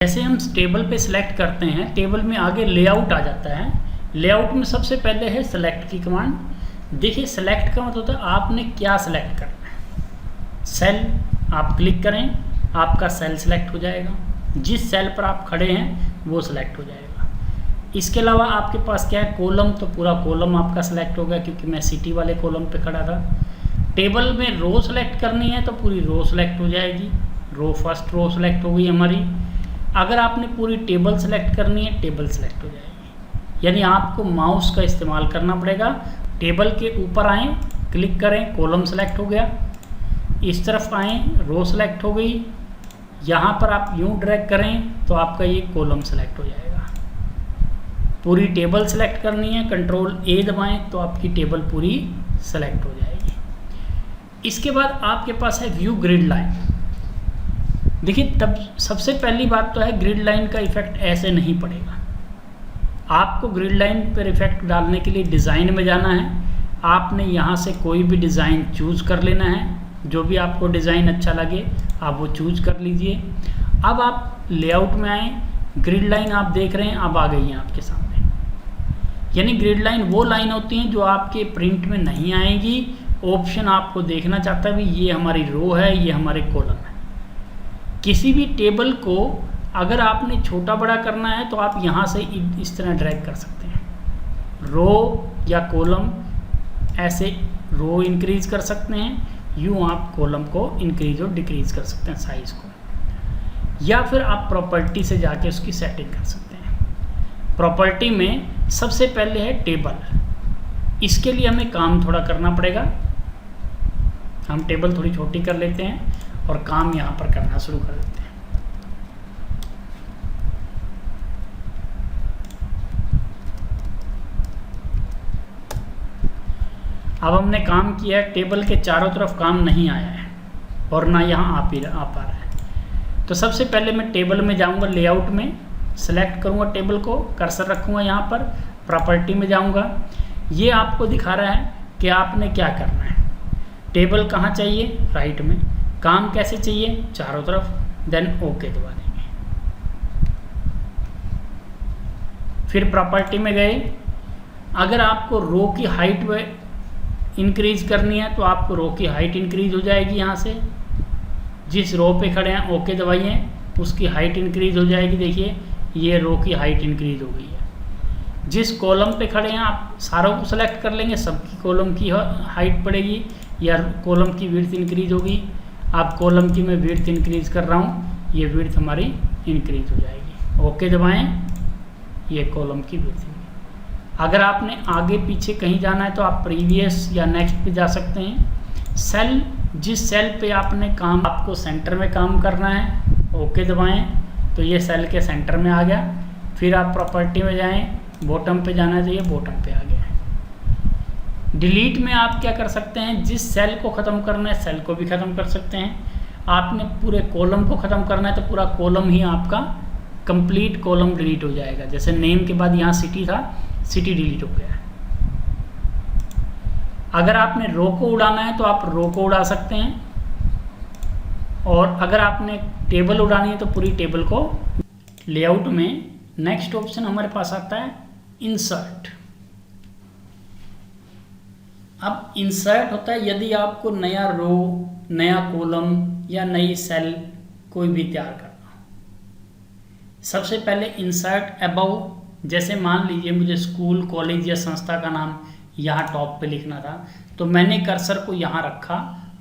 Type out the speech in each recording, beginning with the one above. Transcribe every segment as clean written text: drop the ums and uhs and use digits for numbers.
जैसे हम टेबल पे सिलेक्ट करते हैं, टेबल में आगे लेआउट आ जाता है। लेआउट में सबसे पहले है सेलेक्ट की कमांड। देखिए सेलेक्ट का मतलब होता है आपने क्या सिलेक्ट करना है। सेल आप क्लिक करें, आपका सेल सेलेक्ट हो जाएगा। जिस सेल पर आप खड़े हैं वो सिलेक्ट हो जाएगा। इसके अलावा आपके पास क्या है, कॉलम, तो पूरा कॉलम आपका सेलेक्ट हो गया क्योंकि मैं सिटी वाले कॉलम पे खड़ा था। टेबल में रो सेलेक्ट करनी है तो पूरी रो सेलेक्ट हो जाएगी। रो फर्स्ट रो सेलेक्ट हो गई हमारी। अगर आपने पूरी टेबल सेलेक्ट करनी है, टेबल सेलेक्ट हो जाएगी। यानी आपको माउस का इस्तेमाल करना पड़ेगा। टेबल के ऊपर आएँ, क्लिक करें, कॉलम सेलेक्ट हो गया। इस तरफ आएँ, रो सेलेक्ट हो गई। यहाँ पर आप यूँ ड्रैग करें तो आपका ये कॉलम सेलेक्ट हो जाएगा। पूरी टेबल सेलेक्ट करनी है, कंट्रोल ए दबाएं तो आपकी टेबल पूरी सेलेक्ट हो जाएगी। इसके बाद आपके पास है व्यू ग्रिड लाइन। देखिए तब सबसे पहली बात तो है ग्रिड लाइन का इफेक्ट ऐसे नहीं पड़ेगा। आपको ग्रिड लाइन पर इफेक्ट डालने के लिए डिज़ाइन में जाना है। आपने यहाँ से कोई भी डिज़ाइन चूज़ कर लेना है। जो भी आपको डिज़ाइन अच्छा लगे आप वो चूज़ कर लीजिए। अब आप लेआउट में आएँ, ग्रिड लाइन आप देख रहे हैं अब आ गई है आपके सामने। यानी ग्रिड लाइन वो लाइन होती हैं जो आपके प्रिंट में नहीं आएगी। ऑप्शन आपको देखना चाहता है भी ये हमारी रो है, ये हमारे कॉलम है। किसी भी टेबल को अगर आपने छोटा बड़ा करना है तो आप यहाँ से इस तरह ड्रैग कर सकते हैं। रो या कॉलम, ऐसे रो इंक्रीज कर सकते हैं, यूँ आप कॉलम को इंक्रीज और डिक्रीज कर सकते हैं साइज़ को। या फिर आप प्रॉपर्टी से जाके उसकी सेटिंग कर सकते हैं। प्रॉपर्टी में सबसे पहले है टेबल। इसके लिए हमें काम थोड़ा करना पड़ेगा। हम टेबल थोड़ी छोटी कर लेते हैं और काम यहाँ पर करना शुरू कर देते हैं। अब हमने काम किया है, टेबल के चारों तरफ काम नहीं आया है और ना यहाँ आ पा रहा है। तो सबसे पहले मैं टेबल में जाऊँगा, लेआउट में सेलेक्ट करूँगा टेबल को, कर्सर रखूँगा यहाँ पर, प्रॉपर्टी में जाऊँगा। ये आपको दिखा रहा है कि आपने क्या करना है। टेबल कहाँ चाहिए, राइट में। काम कैसे चाहिए, चारों तरफ, देन ओके दबा देंगे। फिर प्रॉपर्टी में गए। अगर आपको रो की हाइट में इंक्रीज करनी है तो आपको रो की हाइट इंक्रीज हो जाएगी। यहाँ से जिस रो पे खड़े हैं ओके दबाइए, उसकी हाइट इंक्रीज हो जाएगी। देखिए ये रो की हाइट इंक्रीज हो गई है। जिस कॉलम पे खड़े हैं आप सारों को सेलेक्ट कर लेंगे, सबकी कॉलम की हाइट पड़ेगी या कॉलम की विड्थ इंक्रीज होगी। आप कॉलम की मैं विड्थ इंक्रीज कर रहा हूँ, ये विड्थ हमारी इंक्रीज हो जाएगी। ओके दबाएं, ये कॉलम की विड्थ। अगर आपने आगे पीछे कहीं जाना है तो आप प्रीवियस या नेक्स्ट पे जा सकते हैं। सेल, जिस सेल पे आपने काम, आपको सेंटर में काम करना है, ओके दबाएं तो ये सेल के सेंटर में आ गया। फिर आप प्रॉपर्टी में जाएं, बॉटम पे जाना चाहिए, बॉटम पे आ गया है। डिलीट में आप क्या कर सकते हैं, जिस सेल को ख़त्म करना है सेल को भी ख़त्म कर सकते हैं। आपने पूरे कॉलम को ख़त्म करना है तो पूरा कॉलम ही आपका कंप्लीट कॉलम डिलीट हो जाएगा। जैसे नेम के बाद यहाँ सिटी था, सिटी डिलीट हो गया है। अगर आपने रो को उड़ाना है तो आप रो को उड़ा सकते हैं। और अगर आपने टेबल उड़ानी है तो पूरी टेबल को। लेआउट में नेक्स्ट ऑप्शन हमारे पास आता है इंसर्ट। अब इंसर्ट होता है यदि आपको नया रो, नया कॉलम या नई सेल कोई भी तैयार करना हो। सबसे पहले इंसर्ट अबव, जैसे मान लीजिए मुझे स्कूल, कॉलेज या संस्था का नाम यहाँ टॉप पे लिखना था तो मैंने कर्सर को यहाँ रखा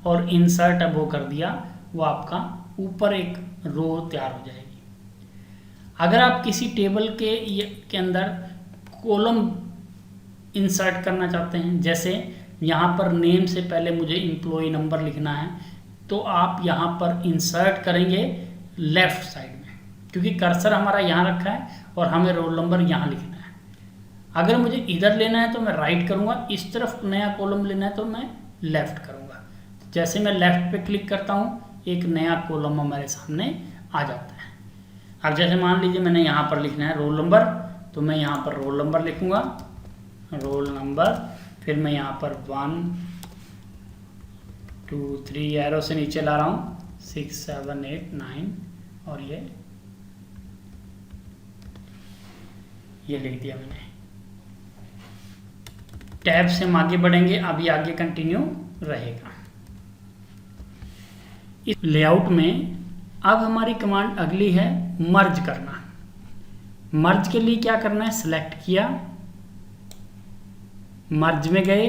और इंसर्ट अबव कर दिया, वो आपका ऊपर एक रो तैयार हो जाएगी। अगर आप किसी टेबल के अंदर कॉलम इंसर्ट करना चाहते हैं, जैसे यहाँ पर नेम से पहले मुझे एम्प्लॉय नंबर लिखना है तो आप यहाँ पर इंसर्ट करेंगे लेफ़्ट साइड में, क्योंकि कर्सर हमारा यहाँ रखा है और हमें रोल नंबर यहाँ लिखना है। अगर मुझे इधर लेना है तो मैं राइट करूँगा, इस तरफ नया कॉलम लेना है तो मैं लेफ़्ट करूँगा। जैसे मैं लेफ़्ट पे क्लिक करता हूँ एक नया कॉलम हमारे सामने आ जाता है। अब जैसे मान लीजिए मैंने यहाँ पर लिखना है रोल नंबर, तो मैं यहाँ पर रोल नंबर लिखूँगा, रोल नंबर। फिर मैं यहाँ पर 1 2 3 एरो से नीचे ला रहा हूँ, 6 7 8 9 और ये ये लिख दिया मैंने। टैब से हम आगे बढ़ेंगे, अभी आगे कंटिन्यू रहेगा। इस लेआउट में अब हमारी कमांड अगली है मर्ज करना। मर्ज के लिए क्या करना है, सेलेक्ट किया, मर्ज में गए,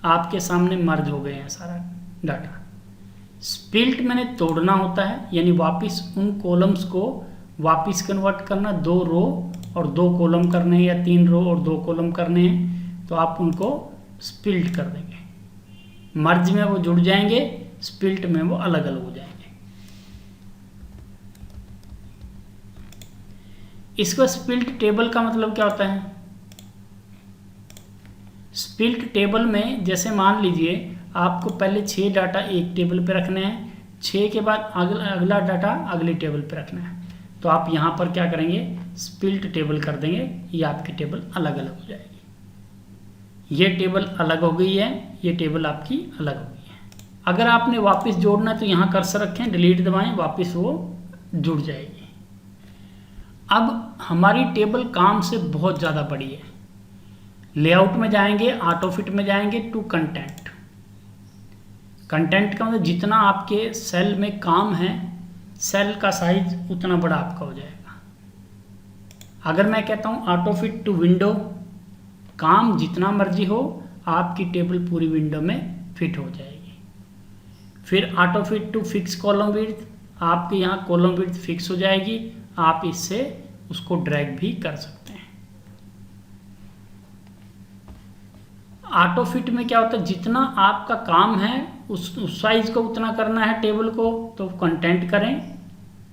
आपके सामने मर्ज हो गए हैं सारा डाटा। स्प्लिट मैंने तोड़ना होता है, यानी वापस उन कॉलम्स को वापस कन्वर्ट करना, 2 रो और 2 कॉलम करने हैं या 3 रो और 2 कॉलम करने हैं, तो आप उनको स्प्लिट कर देंगे। मर्ज में वो जुड़ जाएंगे, स्प्लिट में वो अलग अलग हो जाएंगे। इसका स्प्लिट टेबल का मतलब क्या होता है, स्प्लिट टेबल में जैसे मान लीजिए आपको पहले 6 डाटा एक टेबल पे रखने हैं, 6 के बाद अगला डाटा अगली टेबल पे रखना है, तो आप यहाँ पर क्या करेंगे, स्प्लिट टेबल कर देंगे, ये आपकी टेबल अलग अलग हो जाएगी। ये टेबल अलग हो गई है, ये टेबल आपकी अलग हो गई है। अगर आपने वापस जोड़ना है तो यहाँ कर्सर रखें, डिलीट दबाएं, वापस वो जुड़ जाएगी। अब हमारी टेबल काम से बहुत ज़्यादा बड़ी है। लेआउट में जाएंगे, ऑटो फिट में जाएंगे, टू कंटेंट। कंटेंट का मतलब जितना आपके सेल में काम है, सेल का साइज उतना बड़ा आपका हो जाएगा। अगर मैं कहता हूँ ऑटो फिट टू विंडो, काम जितना मर्जी हो आपकी टेबल पूरी विंडो में फिट हो जाएगी। फिर auto fit to fix column width, आपके यहाँ कॉलम विड्थ फिक्स हो जाएगी, आप इससे उसको ड्रैग भी कर सकते हैं। ऑटो फिट में क्या होता है, जितना आपका काम है उस साइज को उतना करना है टेबल को, तो कंटेंट करें,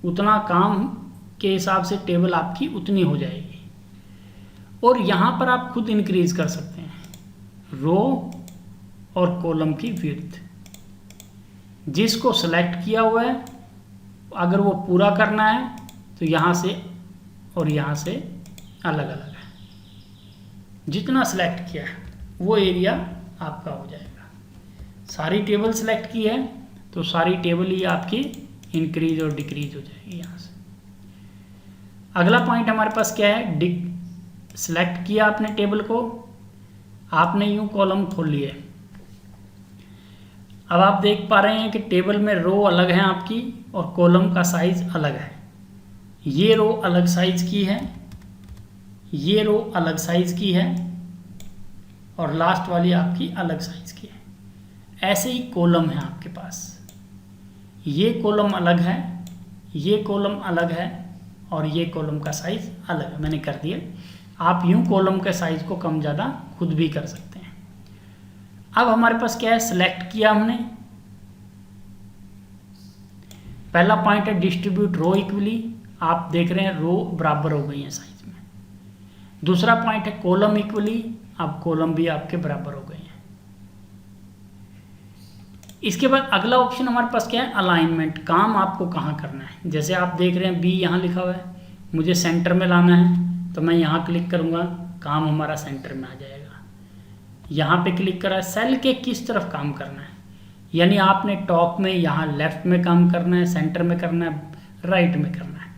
उतना काम के हिसाब से टेबल आपकी उतनी हो जाएगी। और यहाँ पर आप खुद इंक्रीज कर सकते हैं रो और कॉलम की विड्थ। जिसको सेलेक्ट किया हुआ है अगर वो पूरा करना है तो यहाँ से और यहाँ से अलग अलग है, जितना सेलेक्ट किया है वो एरिया आपका हो जाएगा। सारी टेबल सेलेक्ट की है तो सारी टेबल ही आपकी इंक्रीज और डिक्रीज हो जाएगी यहाँ से। अगला पॉइंट हमारे पास क्या है, सेलेक्ट किया आपने टेबल को, आपने यूं कॉलम खोल लिए। अब आप देख पा रहे हैं कि टेबल में रो अलग है आपकी और कॉलम का साइज अलग है। ये रो अलग साइज की है, ये रो अलग साइज की है और लास्ट वाली आपकी अलग साइज की है। ऐसे ही कॉलम है आपके पास, ये कॉलम अलग है, ये कॉलम अलग है और ये कॉलम का साइज अलग है। मैंने कर दिया। आप यूं कॉलम के साइज को कम ज़्यादा खुद भी कर सकते हैं। अब हमारे पास क्या है, सेलेक्ट किया हमने। पहला पॉइंट है डिस्ट्रीब्यूट रो इक्वली, आप देख रहे हैं रो बराबर हो गई है साइज में। दूसरा पॉइंट है कॉलम इक्वली, अब कॉलम भी आपके बराबर हो गए हैं। इसके बाद अगला ऑप्शन हमारे पास क्या है, अलाइनमेंट। काम आपको कहाँ करना है, जैसे आप देख रहे हैं बी यहाँ लिखा हुआ है, मुझे सेंटर में लाना है तो मैं यहाँ क्लिक करूँगा, काम हमारा सेंटर में आ जाएगा। यहाँ पे क्लिक करा, सेल के किस तरफ काम करना है, यानी आपने टॉप में यहाँ लेफ्ट में काम करना है, सेंटर में करना है, राइट में करना है,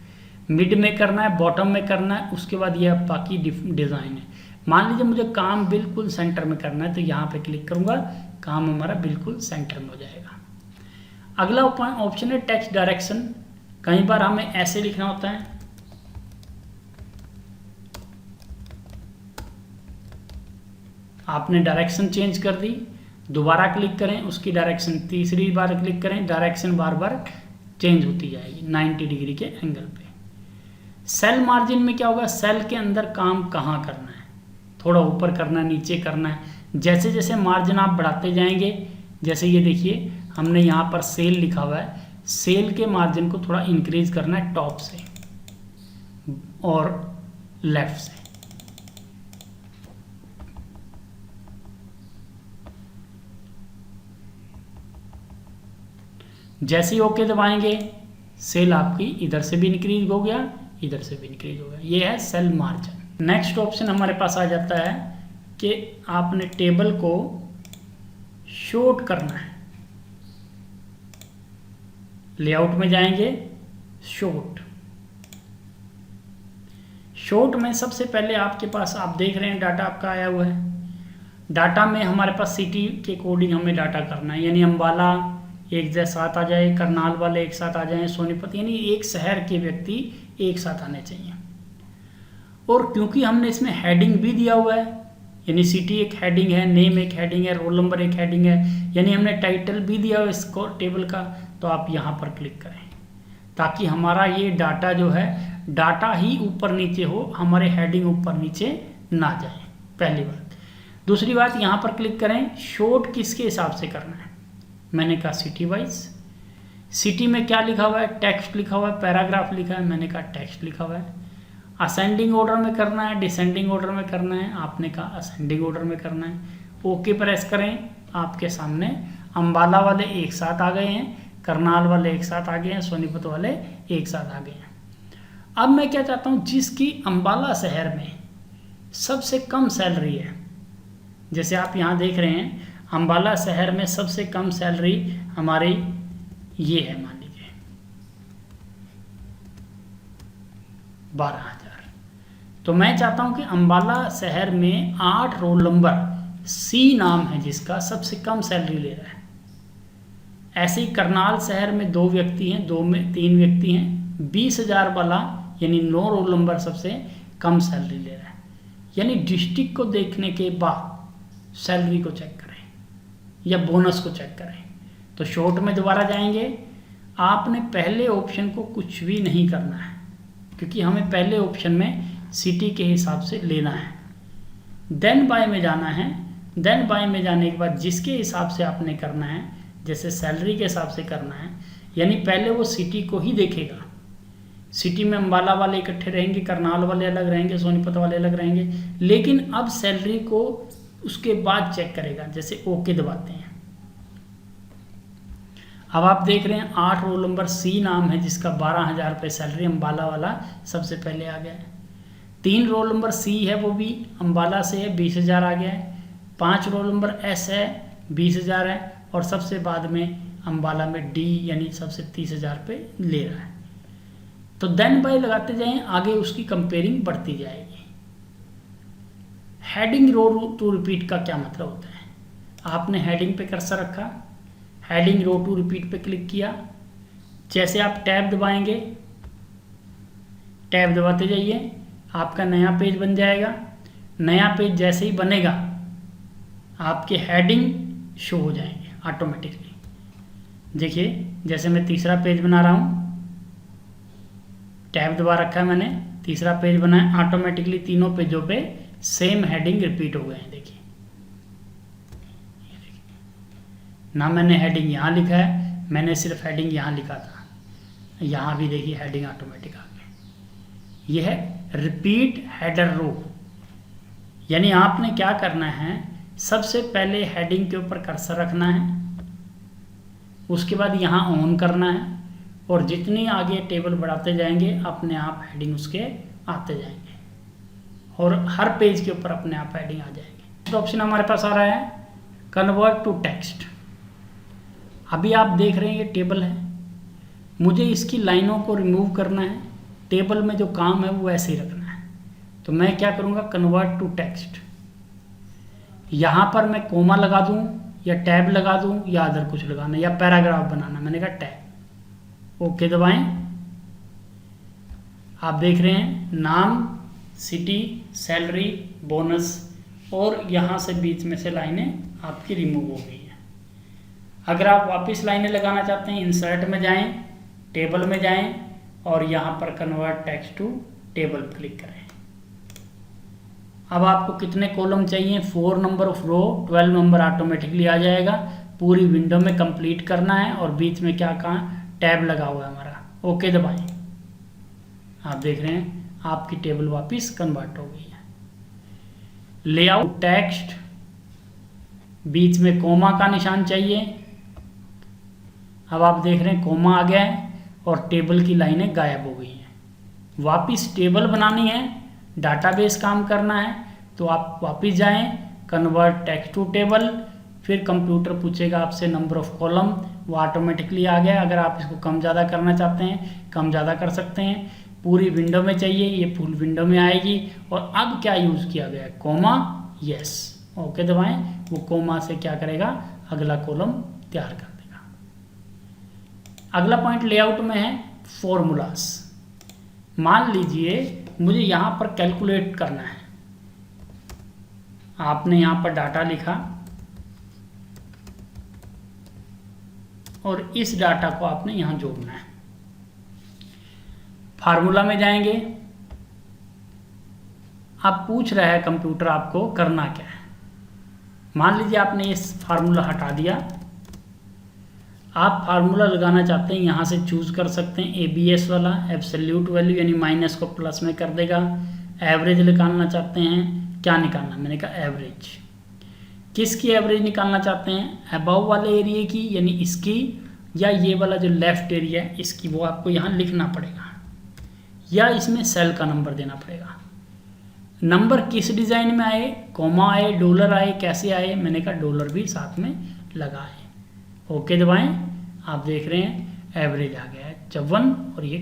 मिड में करना है, बॉटम में करना है, उसके बाद यह बाकी डिज़ाइन है। मान लीजिए मुझे काम बिल्कुल सेंटर में करना है तो यहाँ पे क्लिक करूँगा, काम हमारा बिल्कुल सेंटर में हो जाएगा। अगला ऑप्शन है टेक्स्ट डायरेक्शन। कई बार हमें ऐसे लिखना होता है, आपने डायरेक्शन चेंज कर दी, दोबारा क्लिक करें, उसकी डायरेक्शन तीसरी बार क्लिक करें, डायरेक्शन बार बार चेंज होती जाएगी 90 डिग्री के एंगल पे। सेल मार्जिन में क्या होगा, सेल के अंदर काम कहाँ करना है, थोड़ा ऊपर करना है, नीचे करना है। जैसे जैसे मार्जिन आप बढ़ाते जाएंगे, जैसे ये देखिए हमने यहाँ पर सेल लिखा हुआ है, सेल के मार्जिन को थोड़ा इंक्रीज करना है टॉप से और लेफ्ट से। जैसे ही ओके दबाएंगे, सेल आपकी इधर से भी इंक्रीज हो गया, इधर से भी इंक्रीज हो गया। ये है सेल मार्जिन। नेक्स्ट ऑप्शन हमारे पास आ जाता है कि आपने टेबल को शॉर्ट करना है। लेआउट में जाएंगे, शॉर्ट। शॉर्ट में सबसे पहले आपके पास आप देख रहे हैं डाटा आपका आया हुआ है। डाटा में हमारे पास सिटी के अकॉर्डिंग हमें डाटा करना है, यानी अम्बाला एक साथ आ जाए, करनाल वाले एक साथ आ जाएं, सोनीपत, यानी एक शहर के व्यक्ति एक साथ आने चाहिए। और क्योंकि हमने इसमें हेडिंग भी दिया हुआ है, यानी सिटी एक हेडिंग है, नेम एक हेडिंग है, रोल नंबर एक हेडिंग है, यानी हमने टाइटल भी दिया हुआ इसको टेबल का, तो आप यहाँ पर क्लिक करें ताकि हमारा ये डाटा जो है डाटा ही ऊपर नीचे हो, हमारे हेडिंग ऊपर नीचे ना जाए, पहली बात। दूसरी बात, यहाँ पर क्लिक करें, शॉर्ट किसके हिसाब से करना है। मैंने कहा सिटी वाइज। सिटी में क्या लिखा हुआ है, टेक्स्ट लिखा हुआ है, पैराग्राफ लिखा है, मैंने कहा टेक्स्ट लिखा हुआ है। असेंडिंग ऑर्डर में करना है, डिसेंडिंग ऑर्डर में करना है, आपने कहा असेंडिंग ऑर्डर में करना है। ओके प्रेस करें, आपके सामने अम्बाला वाले एक साथ आ गए हैं, करनाल वाले एक साथ आ गए हैं, सोनीपत वाले एक साथ आ गए हैं। अब मैं क्या चाहता हूँ, जिसकी अम्बाला शहर में सबसे कम सैलरी है, जैसे आप यहाँ देख रहे हैं अम्बाला शहर में सबसे कम सैलरी हमारी ये है, मान लीजिए 12,000। तो मैं चाहता हूँ कि अम्बाला शहर में 8 रोल नंबर सी नाम है जिसका सबसे कम सैलरी ले रहा है। ऐसे ही करनाल शहर में 2 व्यक्ति हैं, 2 में 3 व्यक्ति हैं, 20,000 वाला यानी 9 रोल नंबर सबसे कम सैलरी ले रहा है। यानी डिस्ट्रिक्ट को देखने के बाद सैलरी को चेक करें या बोनस को चेक करें। तो शॉर्ट में दोबारा जाएंगे, आपने पहले ऑप्शन को कुछ भी नहीं करना है क्योंकि हमें पहले ऑप्शन में सिटी के हिसाब से लेना है। देन बाय में जाना है। देन बाय में जाने के बाद जिसके हिसाब से आपने करना है, जैसे सैलरी के हिसाब से करना है, यानी पहले वो सिटी को ही देखेगा। सिटी में अम्बाला वाले इकट्ठे रहेंगे, करनाल वाले अलग रहेंगे, सोनीपत वाले अलग रहेंगे, लेकिन अब सैलरी को उसके बाद चेक करेगा। जैसे ओके दबाते हैं, अब आप देख रहे हैं 8 रोल नंबर सी नाम है जिसका 12,000 रुपये सैलरी, अम्बाला वाला सबसे पहले आ गया है। 3 रोल नंबर सी है, वो भी अम्बाला से है, 20,000 आ गया है। 5 रोल नंबर एस है, 20,000 है, और सबसे बाद में अम्बाला में डी यानी सबसे 30,000 रुपये ले रहा है। तो देन बाय लगाते जाएं, आगे उसकी कंपेयरिंग बढ़ती जाएगी। हेडिंग रो टू रिपीट का क्या मतलब होता है, आपने हेडिंग पे कर्सर रखा, हेडिंग रो टू रिपीट पे क्लिक किया, जैसे आप टैब दबाएंगे, टैब दबाते जाइए, आपका नया पेज बन जाएगा। नया पेज जैसे ही बनेगा आपके हेडिंग शो हो जाएंगे ऑटोमेटिकली। देखिए जैसे मैं तीसरा पेज बना रहा हूँ, टैब दबा रखा है मैंने, तीसरा पेज बनाया, ऑटोमेटिकली तीनों पेजों पे सेम हेडिंग रिपीट हो गए हैं। देखिए ना मैंने हेडिंग यहाँ लिखा है, मैंने सिर्फ हेडिंग यहाँ लिखा था, यहाँ भी देखिए हेडिंग ऑटोमेटिक आ गई। यह है रिपीट हेडर रो। यानी आपने क्या करना है, सबसे पहले हेडिंग के ऊपर कर्सर रखना है, उसके बाद यहाँ ऑन करना है, और जितनी आगे टेबल बढ़ाते जाएंगे अपने आप हेडिंग उसके आते जाएंगे और हर पेज के ऊपर अपने आप हेडिंग आ जाएंगे। तो ऑप्शन हमारे पास आ रहा है कन्वर्ट टू टेक्स्ट। अभी आप देख रहे हैं ये टेबल है, मुझे इसकी लाइनों को रिमूव करना है, टेबल में जो काम है वो ऐसे ही रखना है। तो मैं क्या करूँगा, कन्वर्ट टू टेक्स्ट। यहाँ पर मैं कोमा लगा दूँ या टैब लगा दूँ या अदर कुछ लगाना या पैराग्राफ बनाना, मैंने कहा टैब। ओके दबाएं, आप देख रहे हैं नाम, सिटी, सैलरी, बोनस, और यहाँ से बीच में से लाइनें आपकी रिमूव हो गई हैं। अगर आप वापस लाइनें लगाना चाहते हैं, इंसर्ट में जाएं, टेबल में जाएं और यहाँ पर convert text to table click करें। अब आपको कितने कॉलम चाहिए, 4 number of row, 12 number automatically आ जाएगा। पूरी विंडो में कंप्लीट करना है और बीच में क्या कहा, टैब लगा हुआ है हमारा। ओके दबाएं, आप देख रहे हैं आपकी टेबल वापस कन्वर्ट हो गई है। लेआउट टेक्स्ट, बीच में कोमा का निशान चाहिए। अब आप देख रहे हैं कोमा आ गया है और टेबल की लाइनें गायब हो गई हैं। वापस टेबल बनानी है, डाटाबेस काम करना है, तो आप वापस जाएं, कन्वर्ट टेक्स्ट टू टेबल, फिर कंप्यूटर पूछेगा आपसे नंबर ऑफ कॉलम, वो ऑटोमेटिकली आ गया। अगर आप इसको कम ज़्यादा करना चाहते हैं, कम ज़्यादा कर सकते हैं। पूरी विंडो में चाहिए, ये फुल विंडो में आएगी। और अब क्या यूज़ किया गया है, कोमा, यस, ओके दबाएं, वो कोमा से क्या करेगा, अगला कॉलम तैयार कर देगा। अगला पॉइंट लेआउट में है फॉर्मूलास। मान लीजिए मुझे यहाँ पर कैलकुलेट करना है, आपने यहाँ पर डाटा लिखा और इस डाटा को आपने यहाँ जोड़ना है। फार्मूला में जाएंगे, आप पूछ रहा है कंप्यूटर आपको करना क्या है। मान लीजिए आपने इस फार्मूला हटा दिया, आप फार्मूला लगाना चाहते हैं, यहाँ से चूज कर सकते हैं ABS वाला, एब्सोल्यूट वैल्यू, यानी माइनस को प्लस में कर देगा। एवरेज निकालना चाहते हैं, क्या निकालना, मैंने कहा एवरेज। किसकी एवरेज निकालना चाहते हैं, अबव वाले एरिया की यानी इसकी, या ये वाला जो लेफ्ट एरिया है इसकी, वो आपको यहाँ लिखना पड़ेगा, या इसमें सेल का नंबर देना पड़ेगा। नंबर किस डिज़ाइन में आए, कॉमा आए, डॉलर आए, कैसे आए, मैंने कहा डॉलर भी साथ में लगाए। ओके दबाएं, आप देख रहे हैं एवरेज आ गया है 54 और ये